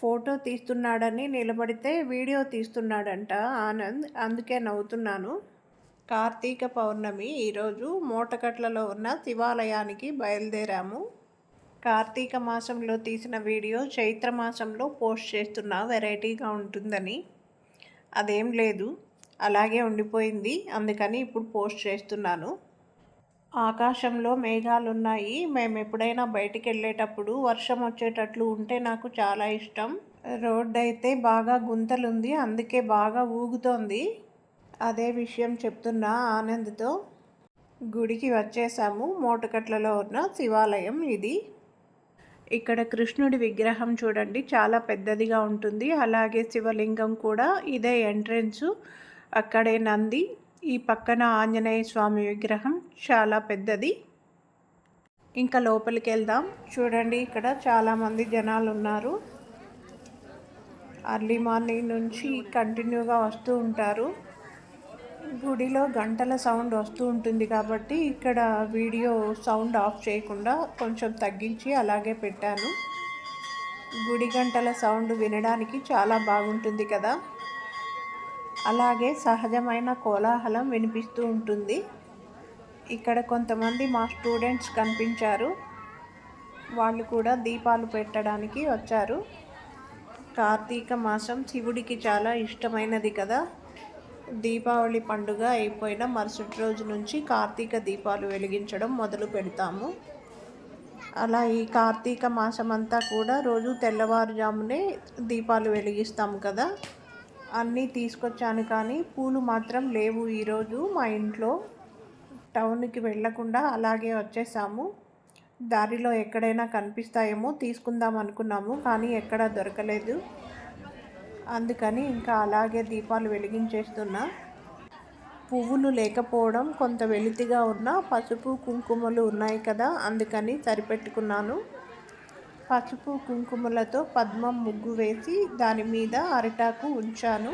Photo తీస్తున్నాడని నిలబడితే video తీస్తున్నాడంట Anand. అందుకే నవ్వుతున్నాను. కార్తీక పౌర్ణమి ఈరోజు మూటకట్లలో ఉన్న శివాలయానికి బయలుదేరాము. కార్తీక మాసంలో తీసిన వీడియో చైత్ర మాసంలో పోస్ట్ చేస్తున్నా వెరైటీగా ఉంటుందని. అదేం లేదు, అలాగే ఉండిపోయింది. అందుకని ఇప్పుడు పోస్ట్ చేస్తున్నాను. ఆకాశంలో మేఘాలున్నాయి. మేము ఎప్పుడైనా బయటికి వెళ్ళేటప్పుడు వర్షం వచ్చేటట్లు ఉంటే నాకు చాలా ఇష్టం. రోడ్డు అయితే బాగా గుంతలుంది, అందుకే బాగా ఊగుతోంది. అదే విషయం చెప్తున్నా ఆనంద్తో. గుడికి వచ్చేసాము. మూటకట్లలో ఉన్న శివాలయం ఇది. ఇక్కడ కృష్ణుడి విగ్రహం చూడండి, చాలా పెద్దదిగా ఉంటుంది. అలాగే శివలింగం కూడా ఇదే ఎంట్రెన్స్. అక్కడే నంది, ఈ పక్కన ఆంజనేయ స్వామి విగ్రహం చాలా పెద్దది. ఇంకా లోపలికి వెళ్దాం. చూడండి, ఇక్కడ చాలామంది జనాలు ఉన్నారు. అర్లీ మార్నింగ్ నుంచి కంటిన్యూగా వస్తూ ఉంటారు. గుడిలో గంటల సౌండ్ వస్తూ ఉంటుంది కాబట్టి ఇక్కడ వీడియో సౌండ్ ఆఫ్ చేయకుండా కొంచెం తగ్గించి అలాగే పెట్టాను. గుడి గంటల సౌండ్ వినడానికి చాలా బాగుంటుంది కదా. అలాగే సహజమైన కోలాహలం వినిపిస్తూ ఉంటుంది. ఇక్కడ కొంతమంది మా స్టూడెంట్స్ కనిపించారు. వాళ్ళు కూడా దీపాలు పెట్టడానికి వచ్చారు. కార్తీక మాసం శివుడికి చాలా ఇష్టమైనది కదా. దీపావళి పండుగ అయిపోయిన మరుసటి రోజు నుంచి కార్తీక దీపాలు వెలిగించడం మొదలు పెడతాము. అలా ఈ కార్తీక మాసం అంతా కూడా రోజు తెల్లవారుజామునే దీపాలు వెలిగిస్తాము కదా. అన్నీ తీసుకొచ్చాను కానీ పూలు మాత్రం లేవు ఈరోజు మా ఇంట్లో. టౌన్కి వెళ్ళకుండా అలాగే వచ్చేసాము. దారిలో ఎక్కడైనా కనిపిస్తాయేమో తీసుకుందాం అనుకున్నాము, కానీ ఎక్కడా దొరకలేదు. అందుకని ఇంకా అలాగే దీపాలు వెలిగించేస్తున్నా. పువ్వులు లేకపోవడం, కొంత వెలితిగా ఉన్న పసుపు కుంకుమలు ఉన్నాయి కదా, అందుకని సరిపెట్టుకున్నాను. పసుపు కుంకుమలతో పద్మం ముగ్గు వేసి దాని మీద అరిటాకు ఉంచాను.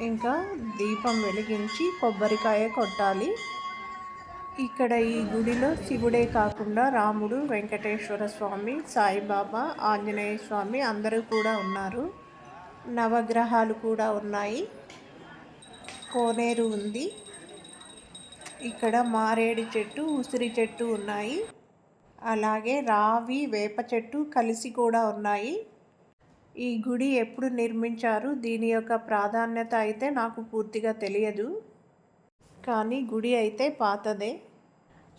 ఇంకా దీపం వెలిగించి కొబ్బరికాయ కొట్టాలి. ఇక్కడ ఈ గుడిలో శివుడే కాకుండా రాముడు, వెంకటేశ్వర స్వామి, సాయిబాబా, ఆంజనేయ స్వామి అందరూ కూడా ఉన్నారు. నవగ్రహాలు కూడా ఉన్నాయి. కోనేరు ఉంది. ఇక్కడ మారేడు చెట్టు, ఉసిరి చెట్టు ఉన్నాయి. అలాగే రావి, వేప చెట్టు కలిసి కూడా ఉన్నాయి. ఈ గుడి ఎప్పుడు నిర్మించారు, దీని యొక్క ప్రాధాన్యత అయితే నాకు పూర్తిగా తెలియదు. కానీ గుడి అయితే పాతదే.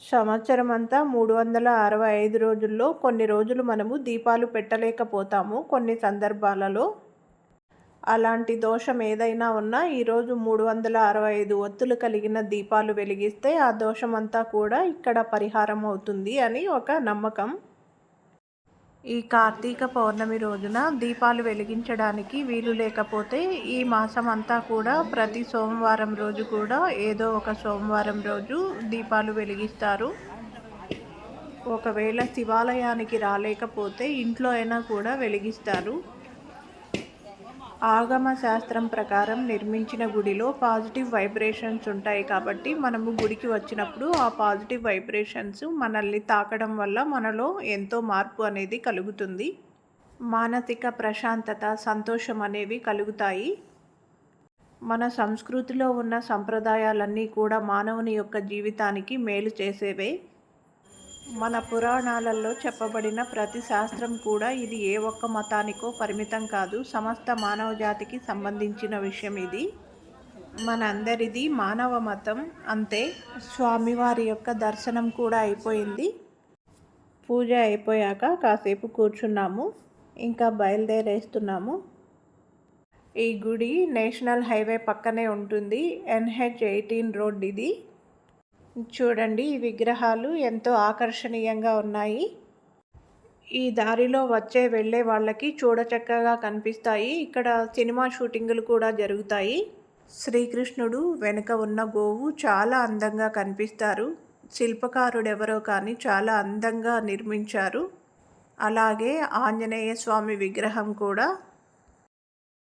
సంవత్సరం అంతా 365 రోజుల్లో కొన్ని రోజులు మనము దీపాలు పెట్టలేకపోతాము కొన్ని సందర్భాలలో. అలాంటి దోషం ఏదైనా ఉన్నా ఈరోజు 365 ఒత్తులు కలిగిన దీపాలు వెలిగిస్తే ఆ దోషమంతా కూడా ఇక్కడ పరిహారం అవుతుంది అని ఒక నమ్మకం. ఈ కార్తీక పౌర్ణమి రోజున దీపాలు వెలిగించడానికి వీలు లేకపోతే ఈ మాసం అంతా కూడా ప్రతి సోమవారం రోజు కూడా ఏదో ఒక సోమవారం రోజు దీపాలు వెలిగిస్తారు. ఒకవేళ శివాలయానికి రాలేకపోతే ఇంట్లో అయినా కూడా వెలిగిస్తారు. ఆగమ శాస్త్రం ప్రకారం నిర్మించిన గుడిలో పాజిటివ్ వైబ్రేషన్స్ ఉంటాయి కాబట్టి మనము గుడికి వచ్చినప్పుడు ఆ పాజిటివ్ వైబ్రేషన్స్ మనల్ని తాకడం వల్ల మనలో ఎంతో మార్పు అనేది కలుగుతుంది. మానసిక ప్రశాంతత, సంతోషం అనేవి కలుగుతాయి. మన సంస్కృతిలో ఉన్న సంప్రదాయాలన్నీ కూడా మానవుని యొక్క జీవితానికి మేలు చేసేవే. మన పురాణాలలో చెప్పబడిన ప్రతి శాస్త్రం కూడా ఇది ఏ ఒక్క మతానికో పరిమితం కాదు, సమస్త మానవ జాతికి సంబంధించిన విషయం ఇది. మనందరిది మానవ మతం అంతే. స్వామివారి యొక్క దర్శనం కూడా అయిపోయింది. పూజ అయిపోయాక కాసేపు కూర్చున్నాము. ఇంకా బయలుదేరేస్తున్నాము. ఈ గుడి నేషనల్ హైవే పక్కనే ఉంటుంది. NH18 రోడ్ ఇది. చూడండి, ఈ విగ్రహాలు ఎంతో ఆకర్షణీయంగా ఉన్నాయి. ఈ దారిలో వెళ్ళే వాళ్ళకి చూడచక్కగా కనిపిస్తాయి. ఇక్కడ సినిమా షూటింగులు కూడా జరుగుతాయి. శ్రీకృష్ణుడు వెనుక ఉన్న గోవు చాలా అందంగా కనిపిస్తారు. శిల్పకారుడు ఎవరో కానీ చాలా అందంగా నిర్మించారు. అలాగే ఆంజనేయ స్వామి విగ్రహం కూడా